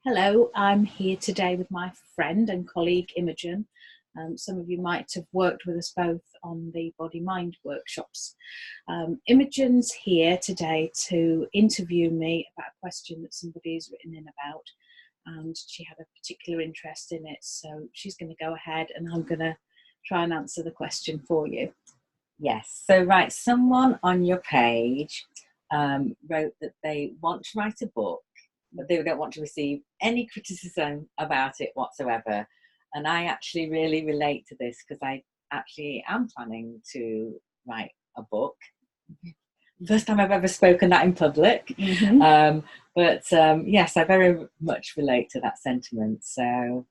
Hello, I'm here today with my friend and colleague Imogen. Some of you might have worked with us both on the Body Mind workshops. Imogen's here today to interview me about a question that somebody's written in about, and she had a particular interest in it, so she's going to go ahead and I'm going to try and answer the question for you. Yes, so right, someone on your page wrote that they want to write a book, but they don't want to receive any criticism about it whatsoever. And I actually really relate to this because I actually am planning to write a book. First time I've ever spoken that in public. Mm-hmm. Yes, I very much relate to that sentiment. So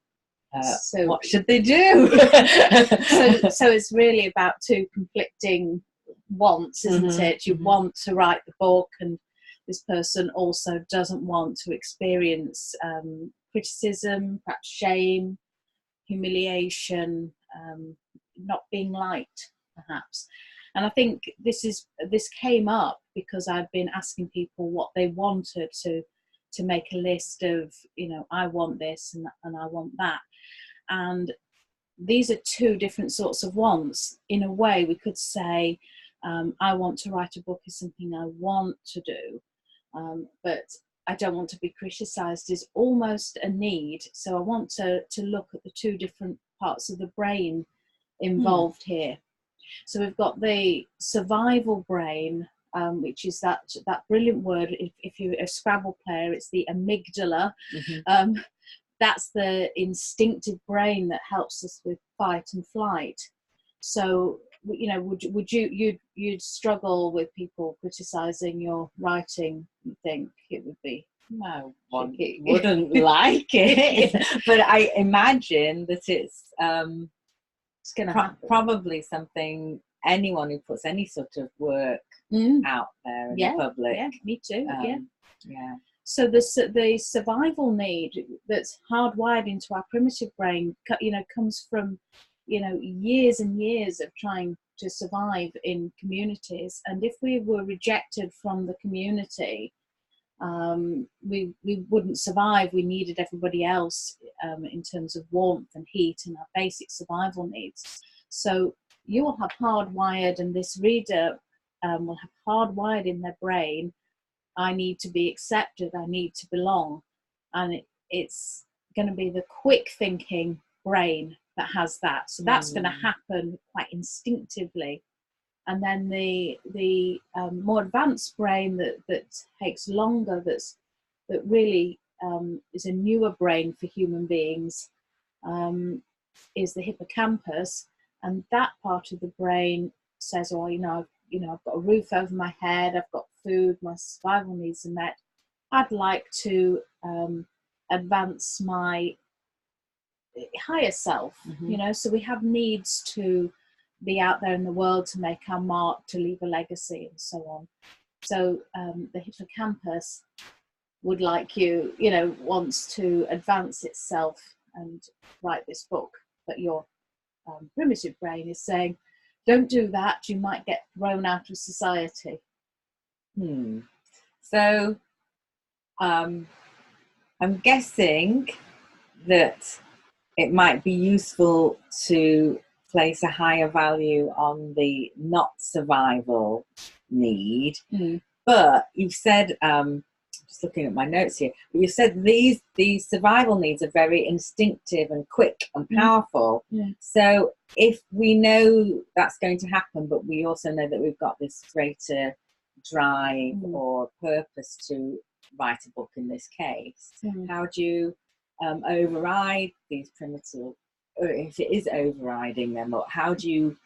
what should they do? so it's really about two conflicting wants, isn't it? You want to write the book, and this person also doesn't want to experience criticism, perhaps shame, humiliation, not being liked, perhaps. And I think this came up because I've been asking people what they wanted, to make a list of, I want this and I want that. And these are two different sorts of wants. In a way, we could say, I want to write a book is something I want to do, but I don't want to be criticised is almost a need. So I want to look at the two different parts of the brain involved here. So we've got the survival brain, which is that brilliant word. If you're a Scrabble player, it's the amygdala. That's the instinctive brain that helps us with fight and flight. So, you'd struggle with people criticising your writing? You think it would be? No one wouldn't like it, but I imagine that it's going to happen. Probably something anyone who puts any sort of work out there in the public. Yeah, me too. Yeah. So the survival need that's hardwired into our primitive brain, comes from, years and years of trying to survive in communities. And if we were rejected from the community, we wouldn't survive. We needed everybody else in terms of warmth and heat and our basic survival needs. So you will have hardwired, and this reader will have hardwired in their brain, I need to be accepted, I need to belong. And it's going to be the quick thinking brain that has that. So that's going to happen quite instinctively. And then the more advanced brain that takes longer, that really is a newer brain for human beings, is the hippocampus. And that part of the brain says, oh, I've got a roof over my head, I've got food, my survival needs are met. I'd like to advance my higher self, so we have needs to be out there in the world, to make our mark, to leave a legacy, and so on. So the hippocampus would like wants to advance itself and write this book, but your primitive brain is saying, don't do that, you might get thrown out of society. So I'm guessing that it might be useful to place a higher value on the not survival need. But you've said, just looking at my notes here, but you said these survival needs are very instinctive and quick and powerful. So if we know that's going to happen, but we also know that we've got this greater drive or purpose to write a book in this case, how do you override these primitive, or if it is overriding them, or how do you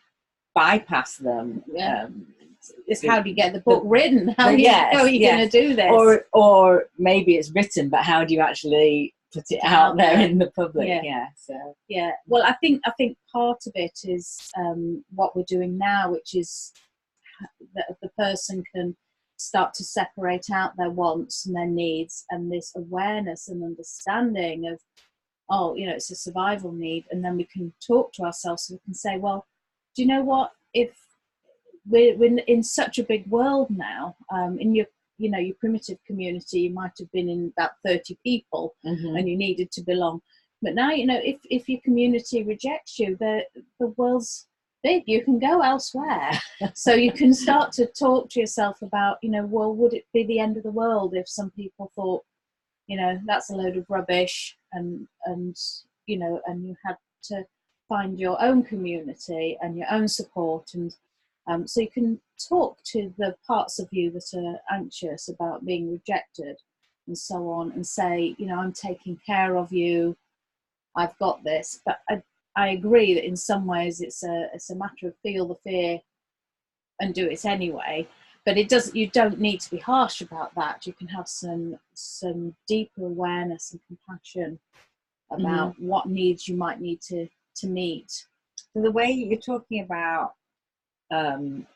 bypass them? It's how do you get the book written? How are you going to do this? Or maybe it's written, but how do you actually put it out there in the public? Well, I think part of it is what we're doing now, which is that the person can start to separate out their wants and their needs, and this awareness and understanding of, it's a survival need. And then we can talk to ourselves, so we can say, well, do you know what, if we're in such a big world now, in you know, your primitive community, you might have been in about 30 people and you needed to belong. But now, you know, if your community rejects you, the world's big, you can go elsewhere. So you can start to talk to yourself about, you know, well, would it be the end of the world if some people thought, you know, that's a load of rubbish, and you know, and you had to find your own community and your own support, and so you can talk to the parts of you that are anxious about being rejected and so on, and say, you know, I'm taking care of you, I've got this. But I agree that in some ways it's a matter of feel the fear and do it anyway. But it doesn't. You don't need to be harsh about that. You can have some deeper awareness and compassion about what needs you might need to meet. So the way you're talking about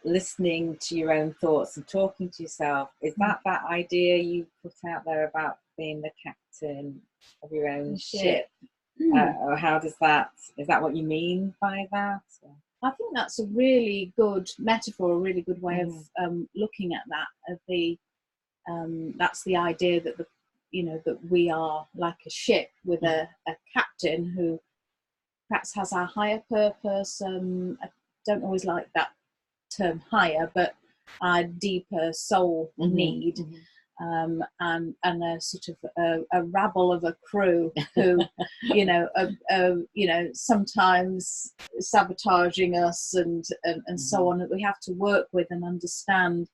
listening to your own thoughts and talking to yourself, is that idea you put out there about being the captain of your own ship? Or how does that? Is that what you mean by that? I think that's a really good metaphor, a really good way of looking at that. That's the idea that that we are like a ship with a captain who perhaps has a higher purpose. I don't always like that term higher, but a deeper soul need. And a sort of a rabble of a crew who, sometimes sabotaging us and so on, that we have to work with and understand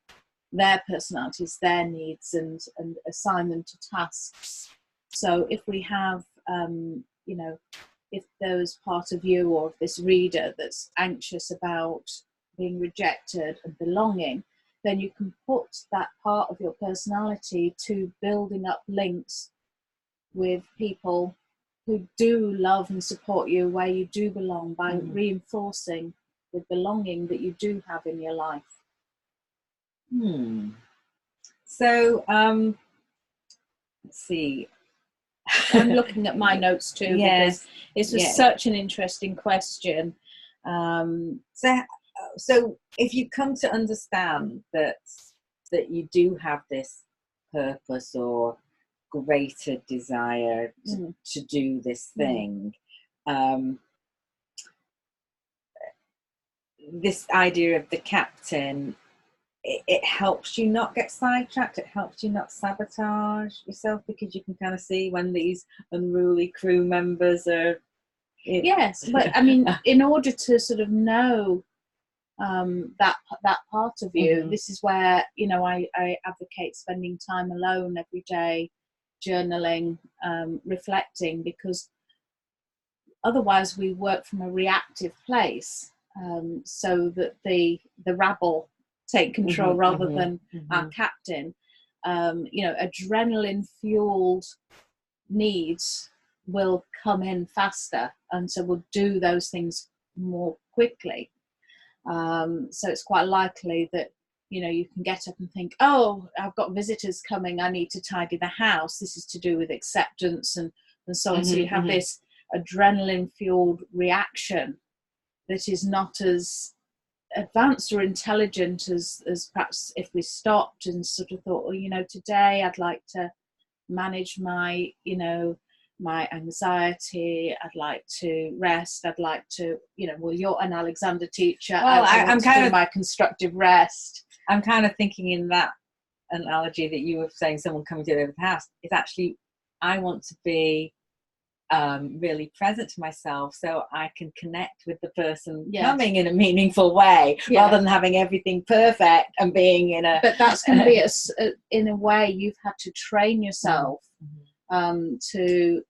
their personalities, their needs, and assign them to tasks. So if we have, if there's part of you or of this reader that's anxious about being rejected and belonging, then you can put that part of your personality to building up links with people who do love and support you where you do belong, by reinforcing the belonging that you do have in your life. So, let's see. I'm looking at my notes too, because this was such an interesting question. So if you come to understand that you do have this purpose or greater desire to do this thing, this idea of the captain, it helps you not get sidetracked, it helps you not sabotage yourself, because you can kind of see when these unruly crew members are... Yes, but I mean, in order to sort of know that part of you, this is where, I advocate spending time alone every day, journaling, reflecting, because otherwise we work from a reactive place, so that the rabble take control rather than our captain. Adrenaline fueled needs will come in faster, and so we'll do those things more quickly. So it's quite likely that you can get up and think, oh, I've got visitors coming, I need to tidy the house, this is to do with acceptance and so on. So you have this adrenaline fueled reaction that is not as advanced or intelligent as perhaps if we stopped and sort of thought, well, today I'd like to manage my my anxiety, I'd like to rest, I'd like to, well, you're an Alexander teacher, well, I'm kind of my constructive rest. I'm kind of thinking in that analogy that you were saying, someone coming to the house, it's actually, I want to be really present to myself so I can connect with the person coming in a meaningful way, rather than having everything perfect and being in a... But that's going to be, in a way, you've had to train yourself to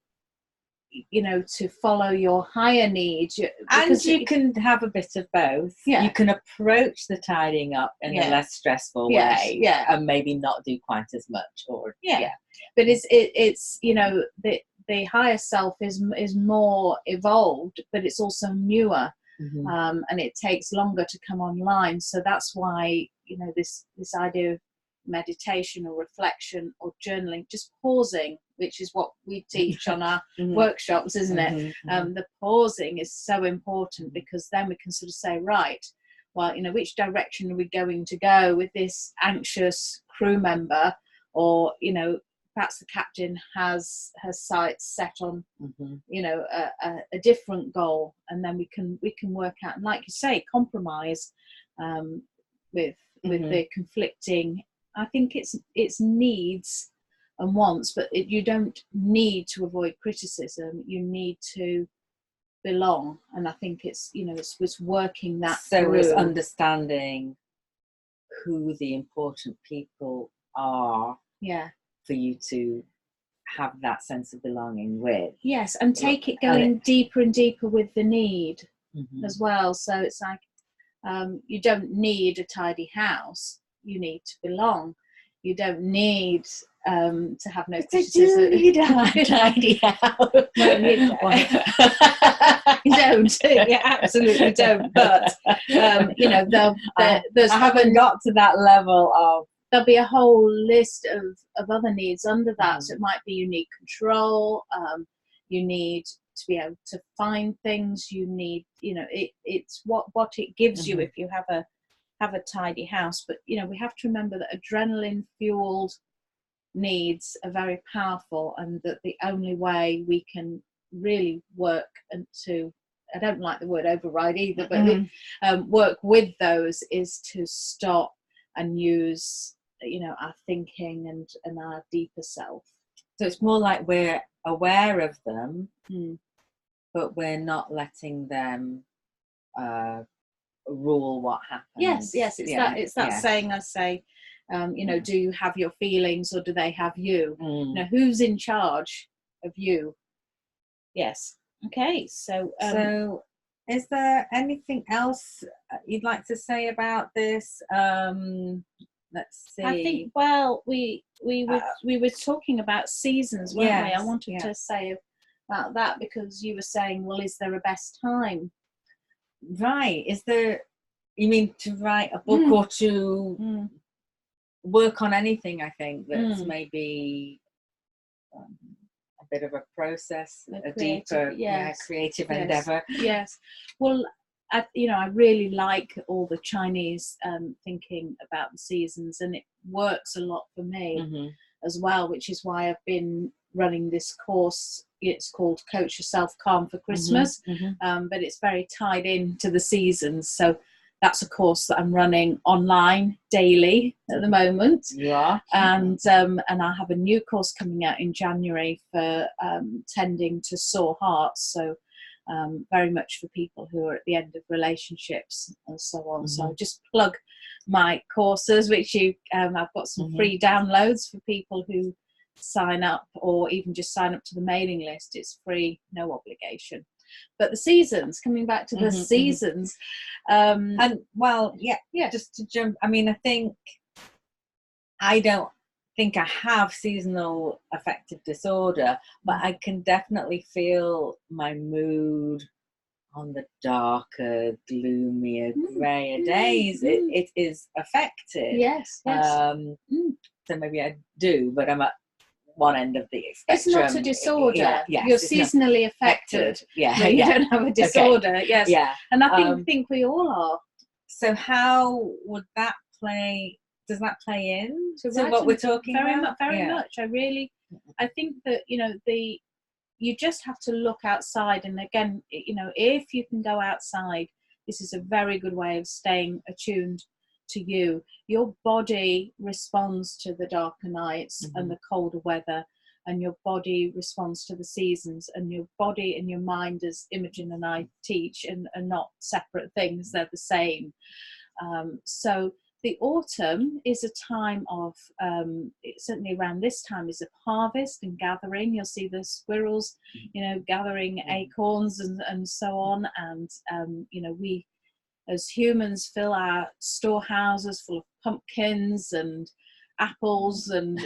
follow your higher needs. And you can have a bit of both. You can approach the tidying up in a less stressful way, and maybe not do quite as much. But it's the higher self is more evolved, but it's also newer, and it takes longer to come online. So that's why this idea of meditation or reflection or journaling, just pausing, which is what we teach on our workshops, isn't it? The pausing is so important, because then we can sort of say, right, well, which direction are we going to go with this anxious crew member? Or, perhaps the captain has her sights set on, a different goal, and then we can work out, and like you say, compromise with the conflicting. I think it's needs and wants, but you don't need to avoid criticism. You need to belong, and I think it's working that through. It's understanding who the important people are. Yeah. For you to have that sense of belonging with. Yes, and take it going deeper and deeper with the need as well. So it's like you don't need a tidy house. You need to belong. You don't need to have no criticism. You don't have a tidy house. No, you don't. You don't. You absolutely don't. But there's I haven't got to that level of. There'll be a whole list of other needs under that. So it might be you need control. You need to be able to find things. You need, it's what it gives you if you have a tidy house. But we have to remember that adrenaline fueled needs are very powerful, and that the only way we can really work I don't like the word override either, but work with those is to stop and use our thinking and our deeper self. So it's more like we're aware of them, but we're not letting them rule what happens. Yes, it's that saying I say, do you have your feelings or do they have you? Who's in charge of you? Yes. Okay, so is there anything else you'd like to say about this? Let's see. I think, well, we were talking about seasons, weren't we? I wanted to say about that, because you were saying, well, is there a best time? Right. Is there, you mean to write a book or to work on anything? I think that's maybe a bit of a process, a deeper creative endeavour. Yes. Well, I really like all the Chinese thinking about the seasons, and it works a lot for me as well, which is why I've been running this course. It's called Coach Yourself Calm for Christmas, but it's very tied into the seasons. So that's a course that I'm running online daily at the moment. Yeah. And I have a new course coming out in January for tending to sore hearts. So very much for people who are at the end of relationships and so on. So I'll just plug my courses, which I've got some free downloads for people who sign up, or even just sign up to the mailing list. It's free, no obligation. But the seasons, coming back to the seasons, and well, just to jump, I mean, I don't think I have seasonal affective disorder, but I can definitely feel my mood on the darker, gloomier, grayer days. It is affected. Yes. So maybe I do, but I'm at one end of the spectrum. It's not a disorder. You're seasonally affected. Yeah. No, you don't have a disorder. Okay. Yes. Yeah. And I think we all are. So how would that play? Does that play in to what we're talking about? Very much. I think that, you just have to look outside. And again, if you can go outside, this is a very good way of staying attuned to you. Your body responds to the darker nights and the colder weather, and your body responds to the seasons, and your body and your mind, as Imogen and I teach, are not separate things, they're the same. So the autumn is a time of, certainly around this time, is of harvest and gathering. You'll see the squirrels, gathering acorns and so on. And, we as humans fill our storehouses full of pumpkins and apples and,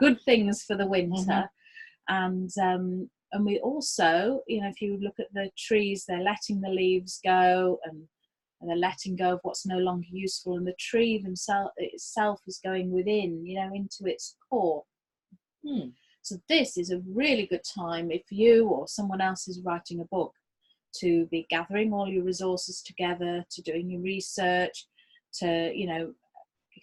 good things for the winter. And we also, if you look at the trees, they're letting the leaves go, and they're letting go of what's no longer useful, and the tree itself is going within, into its core. So this is a really good time, if you or someone else is writing a book, to be gathering all your resources together, to doing your research, to, you know,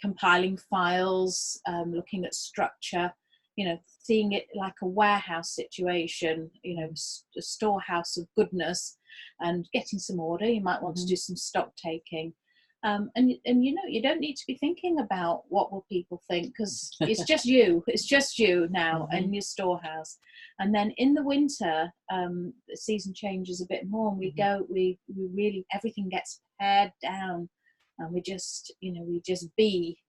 compiling files, looking at structure, you know, seeing it like a warehouse situation, you know, a storehouse of goodness, and getting some order. You might want to do some stock taking. And you know, you don't need to be thinking about what will people think, because it's just you. It's just you now and your storehouse. And then in the winter, the season changes a bit more, and we really, everything gets pared down, and we just, you know, we just be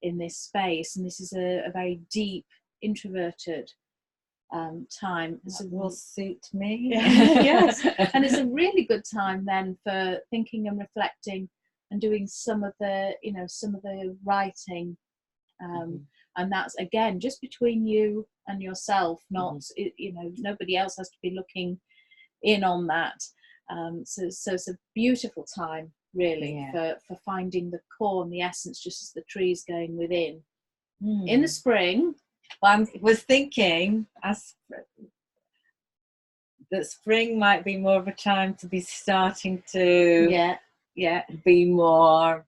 in this space. And this is a very deep, introverted time. That will suit me. Yes, and it's a really good time then for thinking and reflecting and doing some of the, you know, some of the writing, and that's again just between you and yourself, not you know, nobody else has to be looking in on that. So it's a beautiful time, really, for finding the core and the essence, just as the tree's going within. In the spring, well, I was thinking that spring might be more of a time to be starting to be more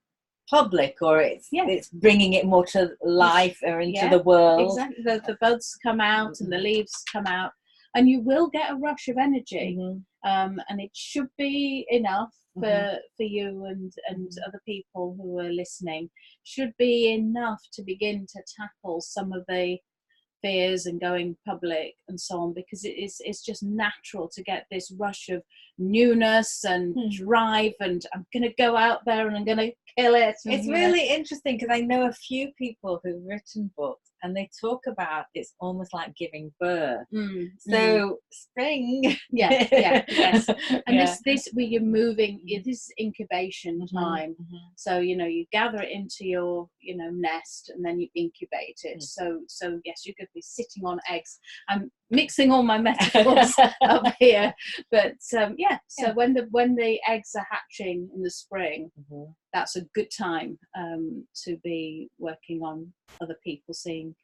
public, or it's bringing it more to life or into the world. Exactly. The buds come out and the leaves come out, and you will get a rush of energy, and it should be enough for you and other people who are listening. Should be enough to begin to tackle some of the fears and going public and so on, because it's just natural to get this rush of newness and drive, and I'm going to go out there and I'm going to kill it. It's really interesting, because I know a few people who've written books, and they talk about it's almost like giving birth. So spring, yes, and this where you're moving, this incubation time. So, you know, you gather it into your, you know, nest, and then you incubate it. So yes, you could be sitting on eggs. I'm mixing all my metaphors up here, but so when the eggs are hatching in the spring, that's a good time to be working on other people seeing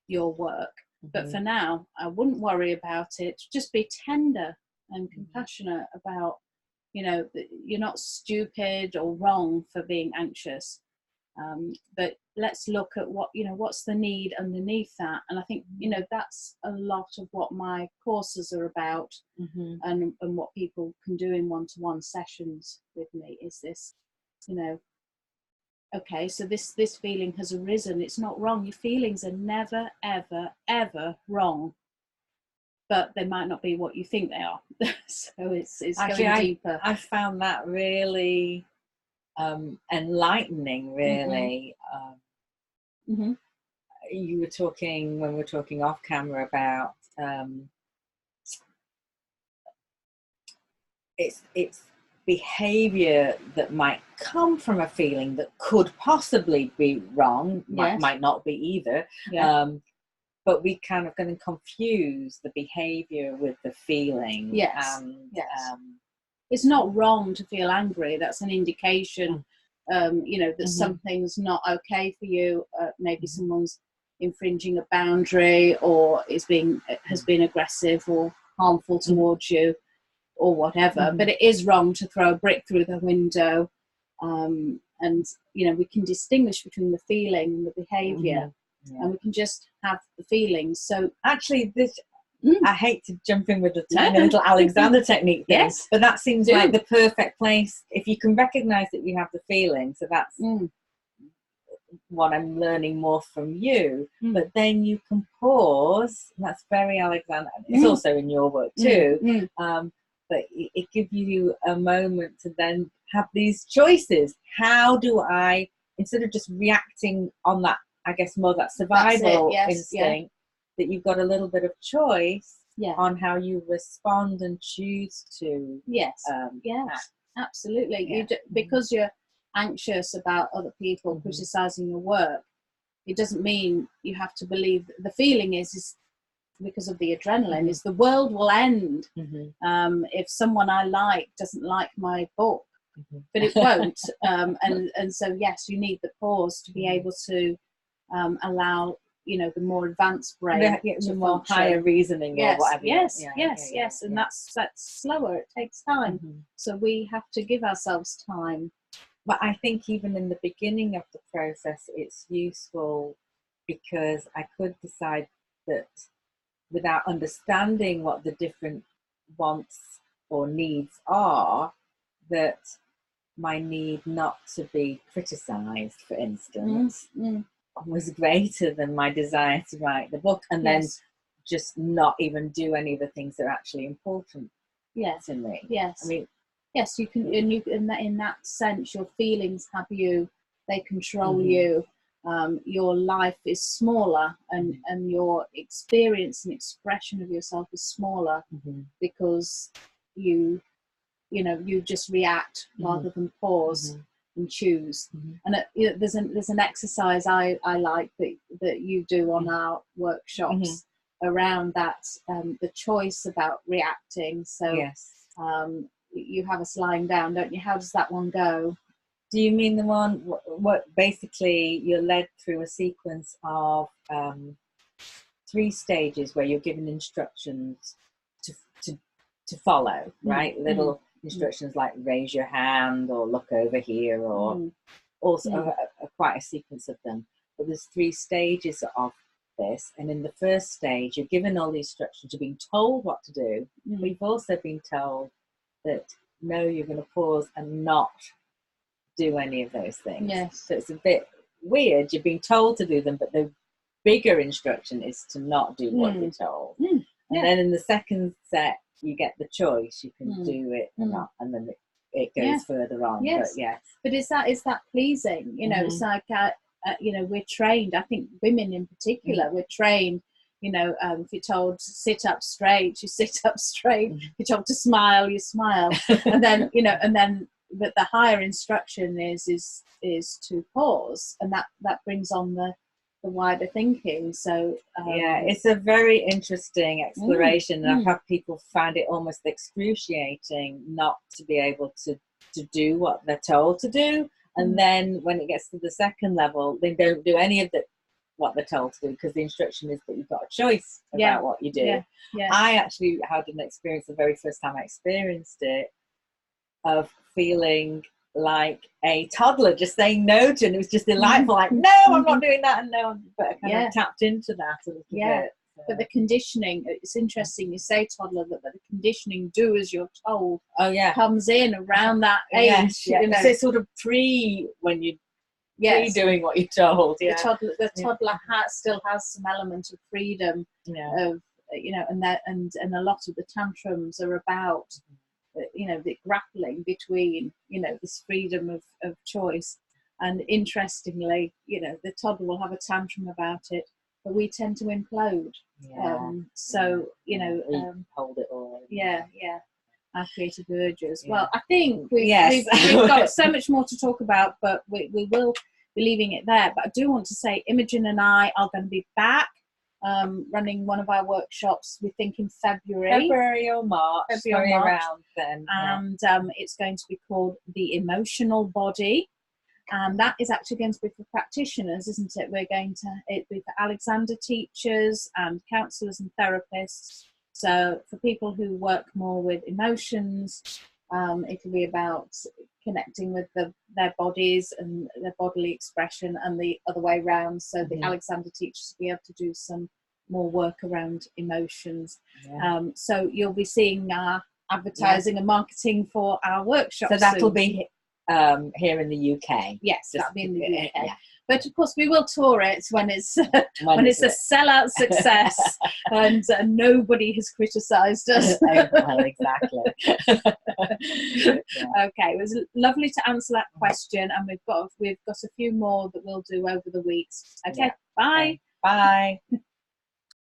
your work. But for now, I wouldn't worry about it. Just be tender and compassionate about, you know, you're not stupid or wrong for being anxious. But let's look at what, you know, what's the need underneath that. And I think, you know, that's a lot of what my courses are about, and what people can do in one-to-one sessions with me is this, you know, okay, so this feeling has arisen. It's not wrong. Your feelings are never, ever, ever wrong, but they might not be what you think they are. So it's actually going deeper. I found that really enlightening, really. You were talking, when we were talking off camera, about it's behaviour that might come from a feeling that could possibly be wrong, might not be either, but we kind of going to confuse the behaviour with the feeling. It's not wrong to feel angry. That's an indication, you know, that something's not okay for you. Maybe someone's infringing a boundary, or has been aggressive or harmful towards you, or whatever. But it is wrong to throw a brick through the window, and you know, we can distinguish between the feeling and the behaviour, and we can just have the feelings. So actually, this I hate to jump in with the tiny little Alexander technique thing, but that seems like the perfect place if you can recognise that you have the feeling. So that's what I'm learning more from you. But then you can pause. That's very Alexander. It's also in your work too. But it gives you a moment to then have these choices. How do I, instead of just reacting on that, I guess more that survival instinct, that you've got a little bit of choice on how you respond and choose to. Absolutely. Because you're anxious about other people criticising your work, it doesn't mean you have to believe that the feeling is because of the adrenaline, is the world will end if someone I like doesn't like my book, but it won't. And so yes, you need the pause to be able to allow the more advanced brain the more higher reasoning or whatever. Yes, and that's slower. It takes time. So we have to give ourselves time. But I think even in the beginning of the process, it's useful because I could decide that without understanding what the different wants or needs are, that my need not to be criticised, for instance, was greater than my desire to write the book, and then just not even do any of the things that are actually important to me. Yes. I mean, yes, you can, and you in that sense, your feelings have you, they control you. Your life is smaller, and your experience and expression of yourself is smaller because you just react rather than pause and choose. And there's an exercise I like that you do on our workshops around that, the choice about reacting. So you have us lying down, don't you? How does that one go? Do you mean the one what basically you're led through a sequence of 3 stages where you're given instructions to follow, right? Little instructions like raise your hand or look over here, or also quite a sequence of them. But there's 3 stages of this, and in the first stage you're given all the instructions, you're being told what to do, but you've also been told that no, you're going to pause and not do any of those things. So it's a bit weird. You're being told to do them, but the bigger instruction is to not do what you're told. And then in the second set you get the choice, you can do it or not, and then it goes further on. But is that pleasing? It's like we're trained, I think women in particular, we're trained, if you're told to sit up straight, you sit up straight. If you're told to smile, you smile. And then but the higher instruction is to pause, and that brings on the wider thinking. So it's a very interesting exploration, and I've had people find it almost excruciating not to be able to do what they're told to do, and then when it gets to the second level, they don't do any of what they're told to do, because the instruction is that you've got a choice about what you do. I actually had an experience the very first time I experienced it, of feeling like a toddler just saying no to, and it was just delightful, like no, I'm not doing that, and no, but I kind of tapped into that a little bit. So. But the conditioning, it's interesting you say toddler, but the conditioning, do as you're told, comes in around that age. So it's sort of when you doing what you're told. The toddler still has some element of freedom of and a lot of the tantrums are about the grappling between this freedom of choice. And interestingly, the toddler will have a tantrum about it, but we tend to implode. Hold it all. Our creative urges. Well, I think we've got so much more to talk about, but we will be leaving it there. But I do want to say Imogen and I are going to be back running one of our workshops, we think in February or March, around then. And it's going to be called The Emotional Body. And that is actually going to be for practitioners, isn't it? It'll be for Alexander teachers and counsellors and therapists. So for people who work more with emotions, it will be about connecting with their bodies and their bodily expression, and the other way around. So the Alexander teachers will be able to do some more work around emotions. So you'll be seeing our advertising and marketing for our workshops. So that'll be here in the UK. Yes, that'll be in the UK. But of course, we will tour it when it's a sellout success and nobody has criticised us. Well, exactly. Okay, it was lovely to answer that question, and we've got a few more that we'll do over the weeks. Okay, bye. Bye.